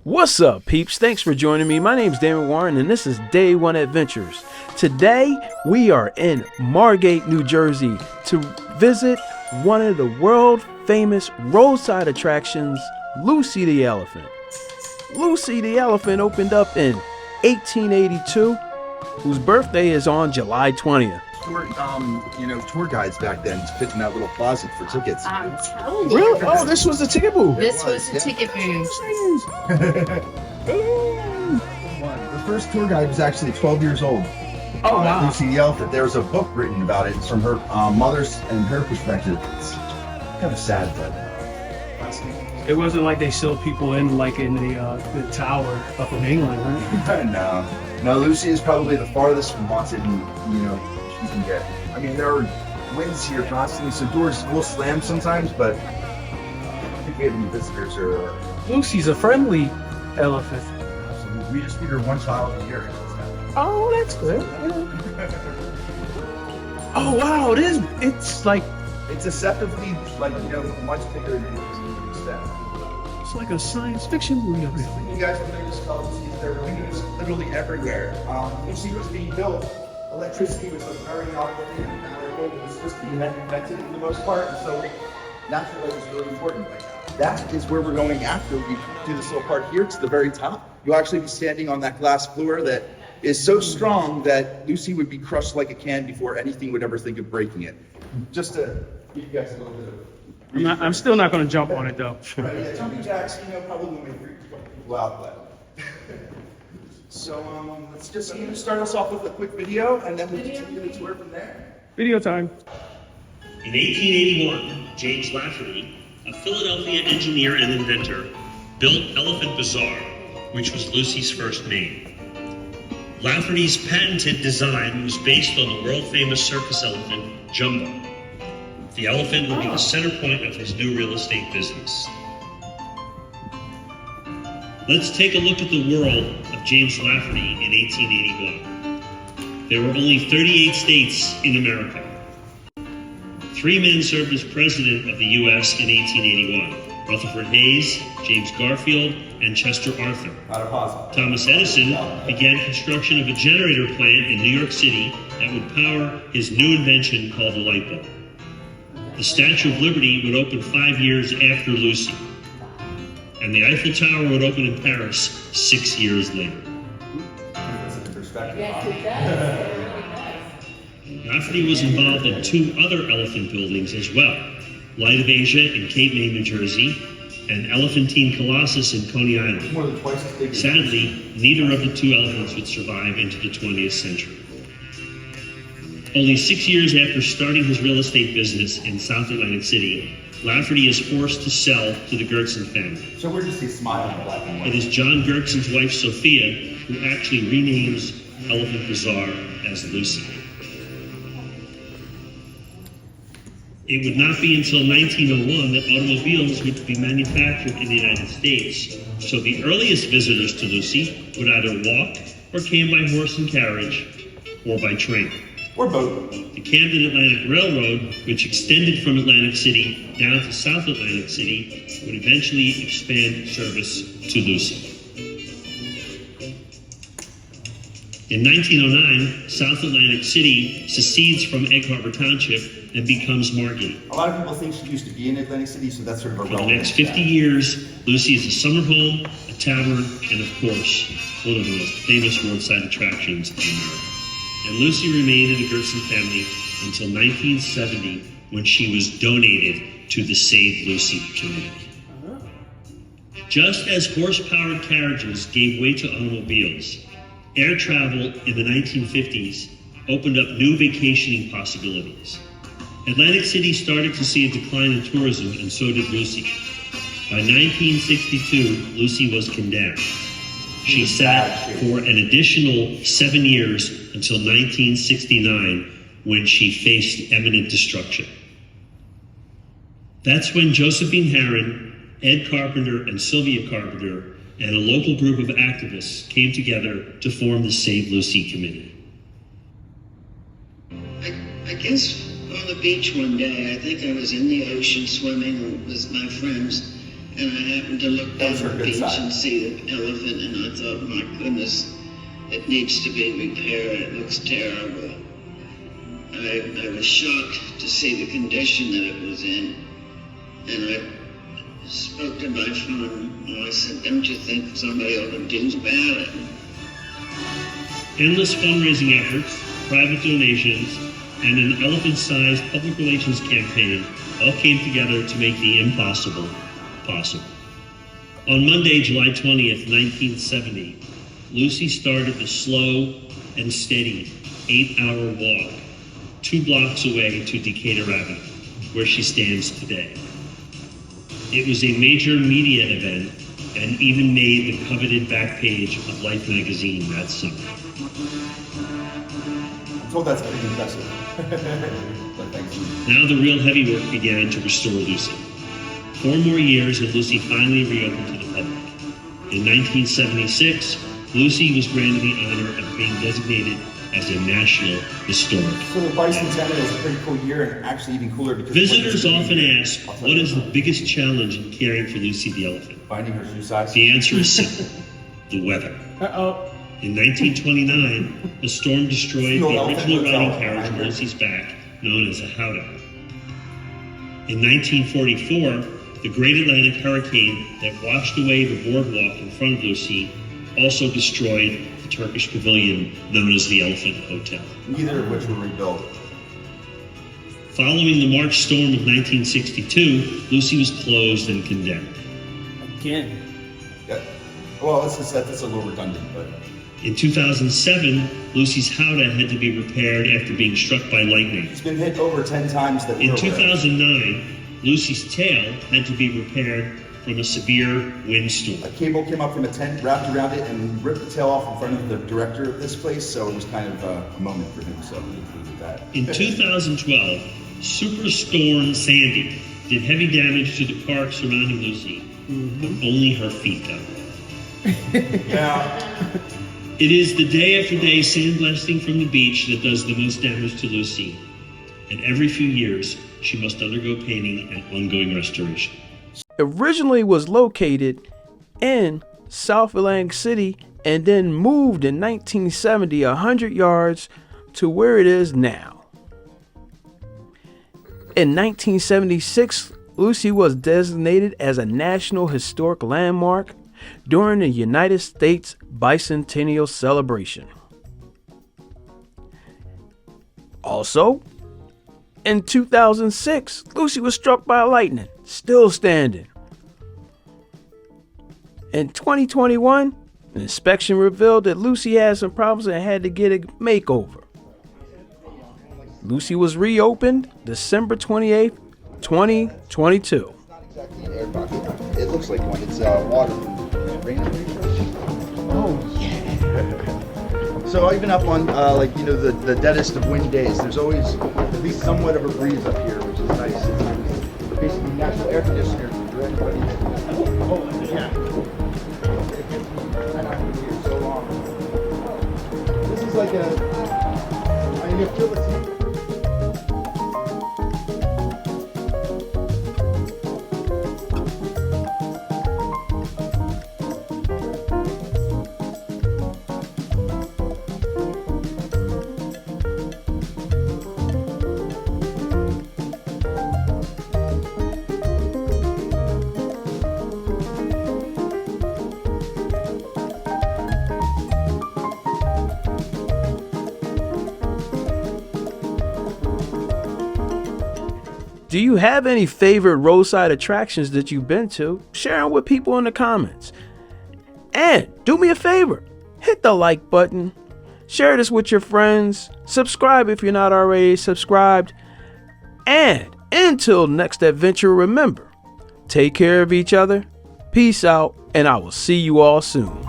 What's up, peeps? Thanks for joining me. My name's Damon Warren, and this is Day One Adventures. Today, we are in Margate, New Jersey to visit one of the world-famous roadside attractions, Lucy the Elephant. Lucy the Elephant opened up in 1882, whose birthday is on July 20th. Tour guides back then fit in that little closet for tickets. I'm telling you. Really? Oh, this was the ticket booth. This was the ticket booth. The first tour guide was actually 12 years old. Oh, wow. Lucy the Elephant. There was a book written about it. It's from her mother's and her perspective. It's kind of sad, but fascinating. It wasn't like they sealed people in like in the tower up in England, right? No, Lucy is probably the farthest from haunted, you can get. I mean, there are winds here constantly, so doors will slam sometimes, but I think we have any visitors or. Lucy's a friendly elephant. Absolutely. We just feed her one child a year. Oh, that's good. Oh wow, it's like It's deceptively much bigger than you expect. it's like a science fiction movie up there. You guys have noticed Lucy's, there are windows literally everywhere. When she was being built, electricity was a very novel thing. It was supposed to be invented for the most part, and so natural light was really important. That is where we're going after we do this little part here to the very top. You'll actually be standing on that glass floor that is so strong that Lucy would be crushed like a can before anything would ever think of breaking it. Just to give you guys a little bit of... I'm still not going to jump on it though. Right, yeah, jumping jacks, probably will make people out, but... So let's just start us off with a quick video, and then we'll continue the tour from there. Video time. In 1881, James Lafferty, a Philadelphia engineer and inventor, built Elephant Bazaar, which was Lucy's first name. Lafferty's patented design was based on the world-famous circus elephant, Jumbo. The elephant would be the center point of his new real estate business. Let's take a look at the world of James Lafferty in 1881. There were only 38 states in America. 3 men served as president of the U.S. in 1881. Rutherford Hayes, James Garfield, and Chester Arthur. Thomas Edison began construction of a generator plant in New York City that would power his new invention called the light bulb. The Statue of Liberty would open 5 years after Lucy. And the Eiffel Tower would open in Paris 6 years later. Yes, it does. Lafferty was involved in 2 other elephant buildings as well. Light of Asia in Cape May, New Jersey, and Elephantine Colossus in Coney Island. More than twice as big. Sadly, neither of the 2 elephants would survive into the 20th century. Only 6 years after starting his real estate business in South Atlantic City, Lafferty is forced to sell to the Gertsen family. So we're just smiling in black and white. It is John Gertsen's wife, Sophia, who actually renames Elephant Bazaar as Lucy. It would not be until 1901 that automobiles would be manufactured in the United States, so the earliest visitors to Lucy would either walk or came by horse and carriage or by train. Or both. The Camden Atlantic Railroad, which extended from Atlantic City down to South Atlantic City, would eventually expand service to Lucy. In 1909, South Atlantic City secedes from Egg Harbor Township and becomes Margate. A lot of people think she used to be in Atlantic City, so that's sort of a For the next 50 years, Lucy is a summer home, a tavern, and of course, one of the most famous roadside attractions in America. And Lucy remained in the Gertsen family until 1970, when she was donated to the Save Lucy community. Just as horse-powered carriages gave way to automobiles, air travel in the 1950s opened up new vacationing possibilities. Atlantic City started to see a decline in tourism, and so did Lucy. By 1962, Lucy was condemned. She sat for an additional 7 years until 1969, when she faced imminent destruction. That's when Josephine Herron, Ed Carpenter, and Sylvia Carpenter, and a local group of activists came together to form the Save Lucy Committee. I guess on the beach one day, I think I was in the ocean swimming with my friends, And I happened to look down That's her the good beach side. and see the elephant, and I thought, my goodness, it needs to be repaired. It looks terrible. I was shocked to see the condition that it was in, and I spoke to my son, and I said, don't you think somebody ought to do about it? Endless fundraising efforts, private donations, and an elephant-sized public relations campaign all came together to make the impossible possible. On Monday, July 20th, 1970, Lucy started the slow and steady 8-hour walk 2 blocks away to Decatur Avenue, where she stands today. It was a major media event and even made the coveted back page of Life magazine that summer. I'm told that's pretty impressive. But thanks. Now the real heavy work began to restore Lucy. 4 more years and Lucy finally reopened to the public. In 1976, Lucy was granted the honor of being designated as a National Historic. So the bicentennial is a pretty cool year, and actually even cooler because Visitors often ask, what is the biggest challenge in caring for Lucy the elephant? finding her shoe size. The answer is simple, the weather. Uh-oh. In 1929, a storm destroyed the original riding carriage on Lucy's back, known as a howdah. In 1944, the Great Atlantic Hurricane that washed away the boardwalk in front of Lucy also destroyed the Turkish pavilion known as the Elephant Hotel. Neither of which were rebuilt. Following the March storm of 1962, Lucy was closed and condemned. Again. Yeah. Well, that's a little redundant, but In 2007, Lucy's howdah had to be repaired after being struck by lightning. it's been hit over 10 times that In we're aware of. 2009, Lucy's tail had to be repaired from a severe windstorm. A cable came up from a tent, wrapped around it, and ripped the tail off in front of the director of this place, so it was kind of a moment for him, so we included that. In 2012, Superstorm Sandy did heavy damage to the park surrounding Lucy, but only her feet got wet. Yeah. It is the day after day sandblasting from the beach that does the most damage to Lucy, and every few years she must undergo painting and ongoing restoration. Originally was located in South Atlantic City and then moved in 1970 100 yards to where it is now. In 1976, Lucy was designated as a National Historic Landmark during the United States Bicentennial Celebration. Also, in 2006, Lucy was struck by lightning, still standing. In 2021, an inspection revealed that Lucy had some problems and had to get a makeover. Lucy was reopened December 28th, 2022. Exactly an air pocket. It looks like one. It's water from rain. Oh yeah. So even up on the deadest of wind days, there's always at least somewhat of a breeze up here, which is nice. It's basically natural air conditioner for everybody. Oh yeah. It gets me. And I've been here so long. This is like a utility. Do you have any favorite roadside attractions that you've been to? Share them with people in the comments. And do me a favor, hit the like button, share this with your friends, subscribe if you're not already subscribed, and until next adventure, remember, take care of each other, peace out, and I will see you all soon.